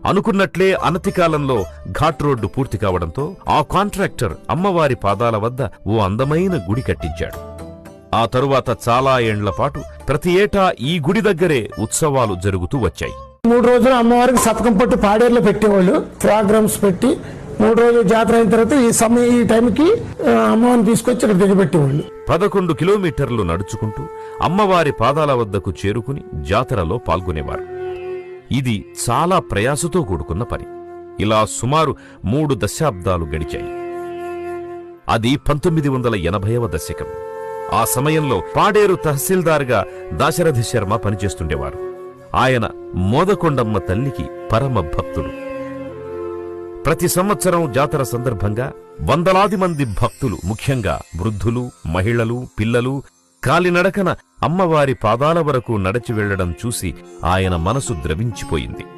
అనుకున్నట్లే అనతి కాలంలో ఘాట్ రోడ్డు పూర్తి కావడంతో ఆ కాంట్రాక్టర్ అమ్మవారి పాదాల వద్ద ఓ అందమైన గుడి కట్టించాడు. ఆ తరువాత చాలా ఏండ్లపాటు ప్రతి ఏటా ఈ గుడి దగ్గరే ఉత్సవాలు జరుగుతూ వచ్చాయి. 3 రోజులు అమ్మవారికి శతకం పట్టు పాడేరులో పెట్టేవాళ్ళు. ప్రోగ్రామ్స్ పెట్టి 3 రోజులు జాతర అయిన తర్వాత ఈ టైంకి అమ్మవారిని తీసుకొచ్చి ఇక్కడ దిగబెట్టేవాళ్ళు. 11 కిలోమీటర్లు నడుచుకుంటూ అమ్మవారి పాదాల వద్దకు చేరుకుని జాతరలో పాల్గొనేవారు. ఇది చాలా ప్రయాసతో కూడుకున్న పని. ఇలా సుమారు 3 దశాబ్దాలు గడిచాయి. అది 1980వ దశకం. ఆ సమయంలో పాడేరు తహసీల్దార్గా దాశరథి శర్మ పనిచేస్తుండేవారు. ఆయన మోదకొండమ్మ తల్లికి పరమ భక్తుడు. ప్రతి సంవత్సరం జాతర సందర్భంగా వందలాది మంది భక్తులు, ముఖ్యంగా వృద్ధులు, మహిళలు, పిల్లలు కాలినడకన అమ్మవారి పాదాల వరకు నడిచి వెళ్లడం చూసి ఆయన మనసు ద్రవించిపోయింది.